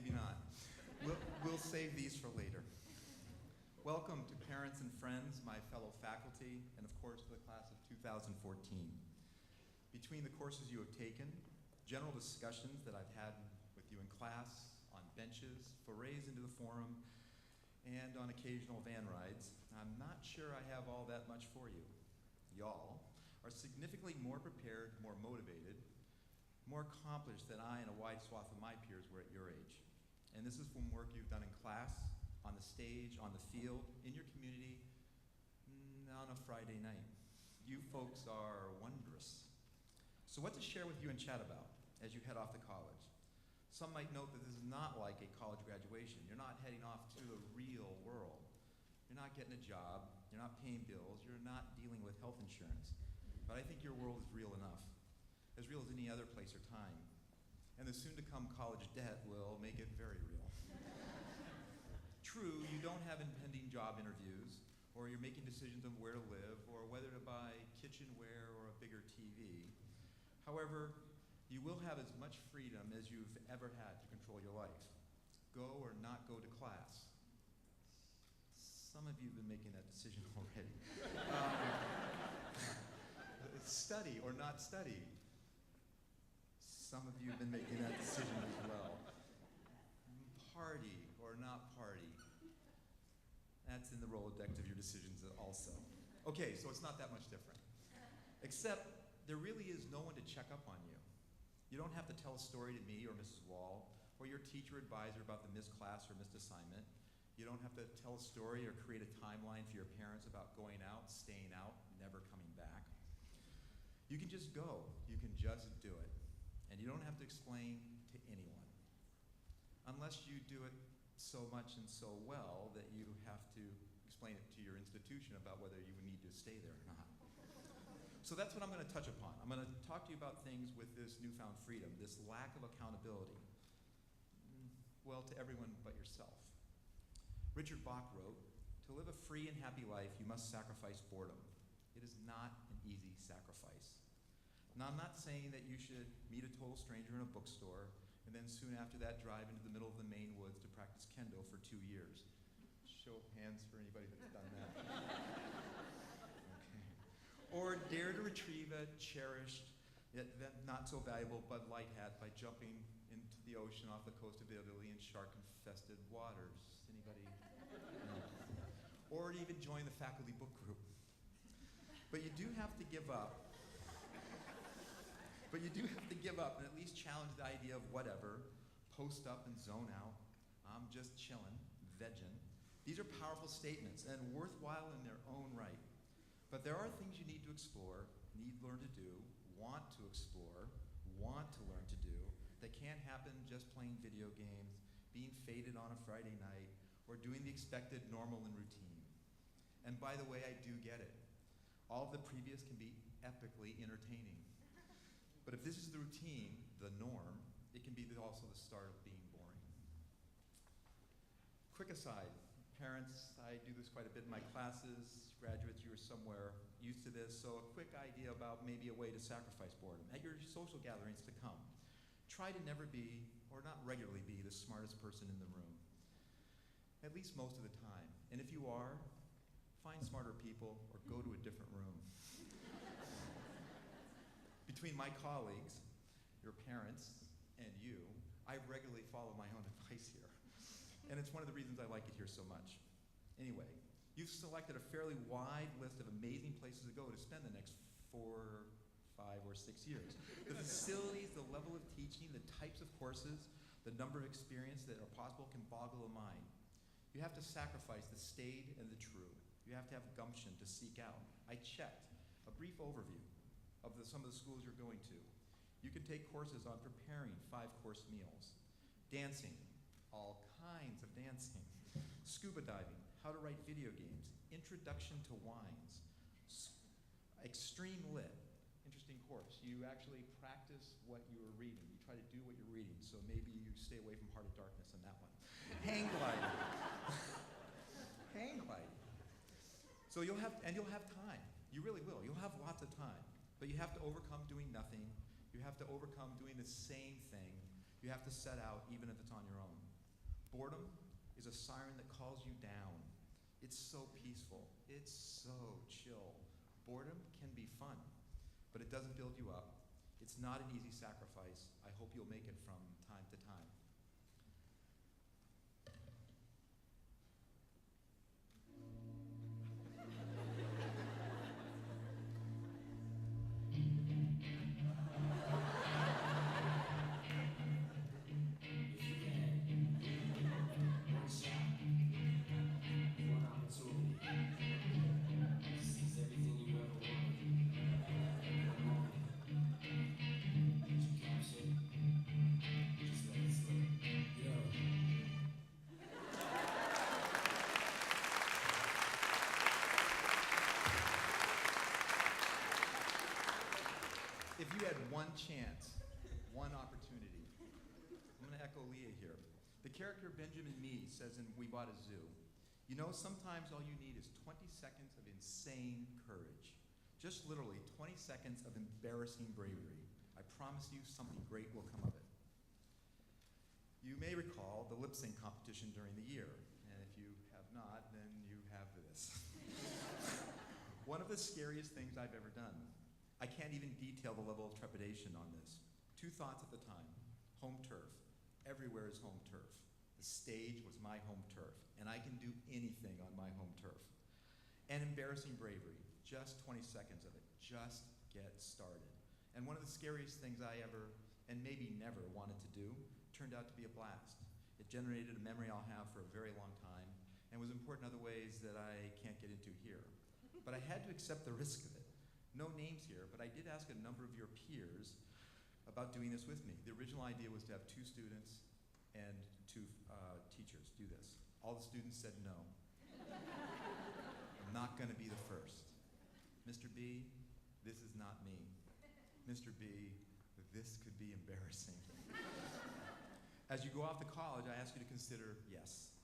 maybe not. We'll save these for later. Welcome to parents and friends, my fellow faculty, and of course to the class of 2014. Between the courses you have taken, general discussions that I've had with you in class, on benches, forays into the forum, and on occasional van rides, I'm not sure I have all that much for you. Y'all are significantly more prepared, more motivated, more accomplished than I and a wide swath of my peers were at your age. And this is from work you've done in class, on the stage, on the field, in your community, on a Friday night. You folks are wondrous. So what to share with you and chat about as you head off to college? Some might note that this is not like a college graduation. You're not heading off to the real world. You're not getting a job, you're not paying bills, you're not dealing with health insurance. But I think your world is real enough, as real as any other place or time. And the soon-to-come college debt will make it very real. True, you don't have impending job interviews, or you're making decisions on where to live, or whether to buy kitchenware or a bigger TV. However, you will have as much freedom as you've ever had to control your life. Go or not go to class. Some of you have been making that decision already. Study or not study. Some of you have been making that decision as well. Party or not party. That's in the Rolodex of your decisions also. Okay, so it's not that much different. Except there really is no one to check up on you. You don't have to tell a story to me or Mrs. Wall or your teacher or advisor about the missed class or missed assignment. You don't have to tell a story or create a timeline for your parents about going out, staying out, never coming back. You can just go. You can just do it. And you don't have to explain to anyone. Unless you do it so much and so well that you have to explain it to your institution about whether you would need to stay there or not. So that's what I'm going to touch upon. I'm going to talk to you about things with this newfound freedom, this lack of accountability. Well, to everyone but yourself. Richard Bach wrote, "To live a free and happy life, you must sacrifice boredom. It is not an easy sacrifice." Now, I'm not saying that you should meet a total stranger in a bookstore and then soon after that drive into the middle of the Maine woods to practice kendo for 2 years. Show of hands for anybody that's done that. Okay. Or dare to retrieve a cherished, yet not so valuable Bud Light hat by jumping into the ocean off the coast of Italy in shark-infested waters. Anybody? No. Or to even join the faculty book group. But you do have to give up. But you do have to give up and at least challenge the idea of whatever, post up and zone out. I'm just chillin', veggin'. These are powerful statements and worthwhile in their own right. But there are things you need to explore, need to learn to do, want to explore, want to learn to do, that can't happen just playing video games, being faded on a Friday night, or doing the expected normal and routine. And by the way, I do get it. All of the previous can be epically entertaining. But if this is the routine, the norm, it can be also the start of being boring. Quick aside, parents, I do this quite a bit in my classes. Graduates, you are somewhere used to this. So a quick idea about maybe a way to sacrifice boredom. At your social gatherings to come, try to never be, or not regularly be, the smartest person in the room. At least most of the time. And if you are, find smarter people or go to a different room. Between my colleagues, your parents, and you, I regularly follow my own advice here. And it's one of the reasons I like it here so much. Anyway, you've selected a fairly wide list of amazing places to go to spend the next 4, 5, or 6 years. The facilities, the level of teaching, the types of courses, the number of experiences that are possible can boggle the mind. You have to sacrifice the staid and the true. You have to have gumption to seek out. I checked a brief overview of some of the schools you're going to. You can take courses on preparing 5-course meals, dancing, all kinds of dancing, scuba diving, how to write video games, introduction to wines, extreme lit, interesting course. You actually practice what you are reading. You try to do what you're reading, so maybe you stay away from Heart of Darkness on that one. Hang gliding. Hang gliding. So you'll have time. You really will. You'll have lots of time. But you have to overcome doing nothing. You have to overcome doing the same thing. You have to set out even if it's on your own. Boredom is a siren that calls you down. It's so peaceful. It's so chill. Boredom can be fun, but it doesn't build you up. It's not an easy sacrifice. I hope you'll make it from time to time. If you had one chance, one opportunity, I'm going to echo Leah here. The character Benjamin Mee says in We Bought a Zoo, you know, sometimes all you need is 20 seconds of insane courage. Just literally 20 seconds of embarrassing bravery. I promise you something great will come of it. You may recall the lip sync competition during the year, and if you have not, then you have this. One of the scariest things I've ever done. I can't even detail the level of trepidation on this. Two thoughts at the time. Home turf. Everywhere is home turf. The stage was my home turf, and I can do anything on my home turf. And embarrassing bravery. Just 20 seconds of it. Just get started. And one of the scariest things I ever, and maybe never, wanted to do turned out to be a blast. It generated a memory I'll have for a very long time, and was important in other ways that I can't get into here. But I had to accept the risk of it. No names here, but I did ask a number of your peers about doing this with me. The original idea was to have 2 students and 2 teachers do this. All the students said no. I'm not going to be the first. Mr. B, this is not me. Mr. B, this could be embarrassing. As you go off to college, I ask you to consider yes.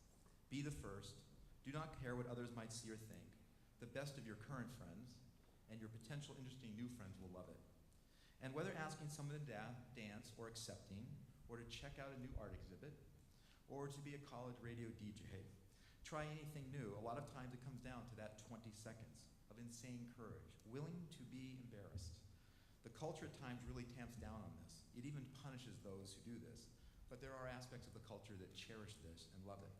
Be the first. Do not care what others might see or think. The best of your current friends and your potential interesting new friends will love it. And whether asking someone to dance or accepting, or to check out a new art exhibit, or to be a college radio DJ, try anything new. A lot of times it comes down to that 20 seconds of insane courage, willing to be embarrassed. The culture at times really tamps down on this. It even punishes those who do this. But there are aspects of the culture that cherish this and love it.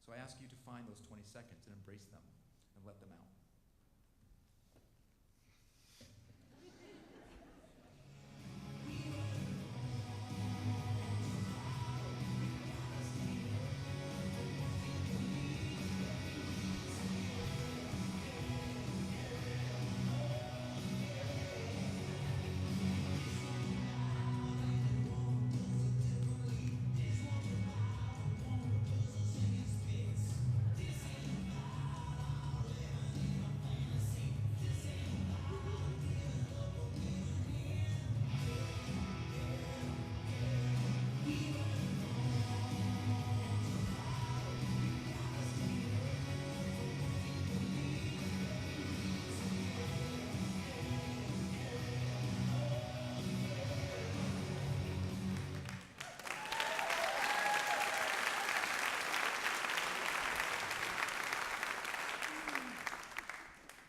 So I ask you to find those 20 seconds and embrace them and let them out.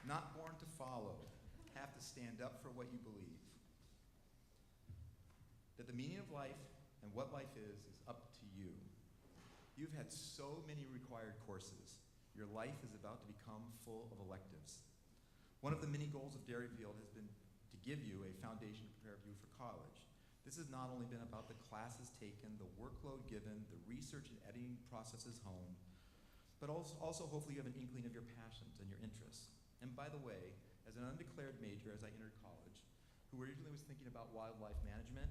Not born to follow, have to stand up for what you believe. That the meaning of life and what life is up to you. You've had so many required courses. Your life is about to become full of electives. One of the many goals of Derryfield has been to give you a foundation to prepare you for college. This has not only been about the classes taken, the workload given, the research and editing processes honed, but also hopefully you have an inkling of your passions and your interests. And by the way, as an undeclared major as I entered college, who originally was thinking about wildlife management,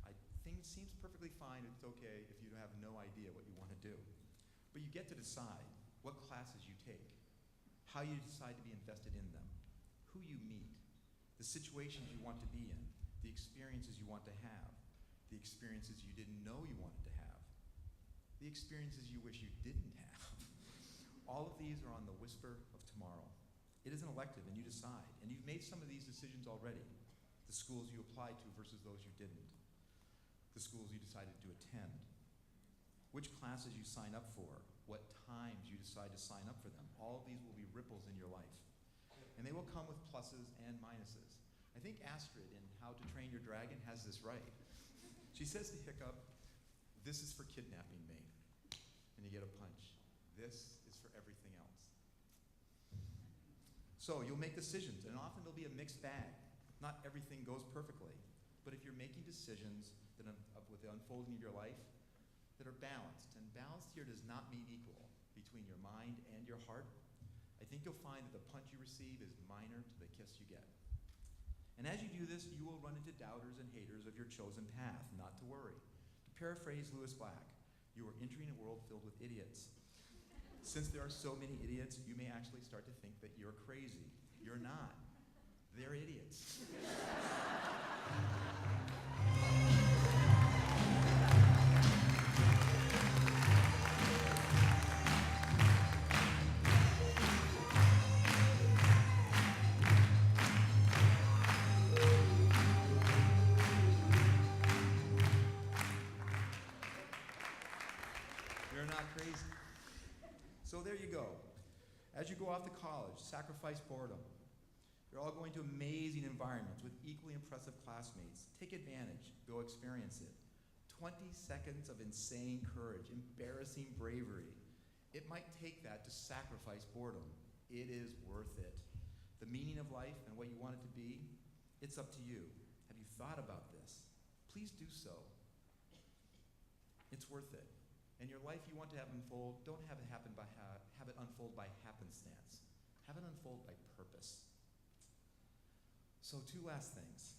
I think it seems perfectly fine, it's okay if you have no idea what you want to do. But you get to decide what classes you take, how you decide to be invested in them, who you meet, the situations you want to be in, the experiences you want to have, the experiences you didn't know you wanted to have, the experiences you wish you didn't have. All of these are on the whisper of tomorrow. It is an elective and you decide, and you've made some of these decisions already. The schools you applied to versus those you didn't. The schools you decided to attend. which classes you sign up for, what times you decide to sign up for them. All of these will be ripples in your life. And they will come with pluses and minuses. I think Astrid in How to Train Your Dragon has this right. She says to Hiccup, "This is for kidnapping me." And you get a punch. "This is for everything else." So you'll make decisions, and often there'll be a mixed bag. Not everything goes perfectly. But if you're making decisions that with the unfolding of your life that are balanced, and balanced here does not mean equal between your mind and your heart, I think you'll find that the punch you receive is minor to the kiss you get. And as you do this, you will run into doubters and haters of your chosen path. Not to worry. To paraphrase Lewis Black, you are entering a world filled with idiots. Since there are so many idiots, you may actually start to think that you're crazy. You're not. They're idiots. You're not crazy. So there you go. As you go off to college, sacrifice boredom. You're all going to amazing environments with equally impressive classmates. Take advantage. Go experience it. 20 seconds of insane courage, embarrassing bravery. It might take that to sacrifice boredom. It is worth it. The meaning of life and what you want it to be, it's up to you. Have you thought about this? Please do so. It's worth it. And your life you want to have unfold, don't have it happen by have it unfold by happenstance. Have it unfold by purpose. So 2 last things.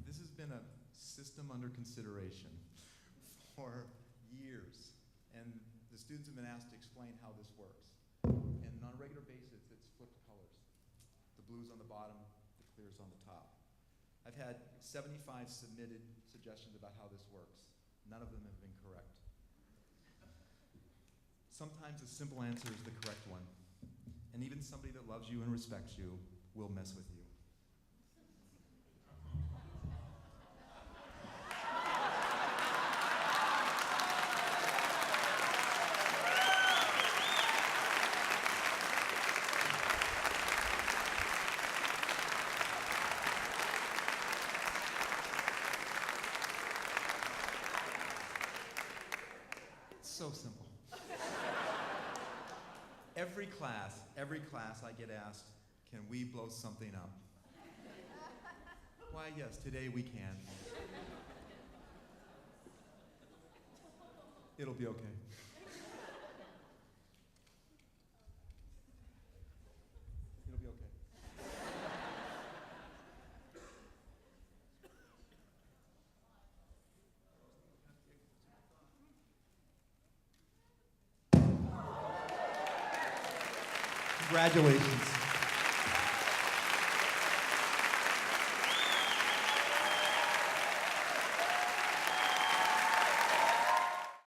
This has been a system under consideration for years. And the students have been asked to explain how this works. And on a regular basis, it's flipped colors. The blue's on the bottom, the clear's on the top. I've had 75 submitted suggestions about how this works. None of them have been correct. Sometimes the simple answer is the correct one. And even somebody that loves you and respects you will mess with you. So simple. Every class I get asked, can we blow something up? Why, yes, today we can. It'll be okay. It'll be okay. Congratulations.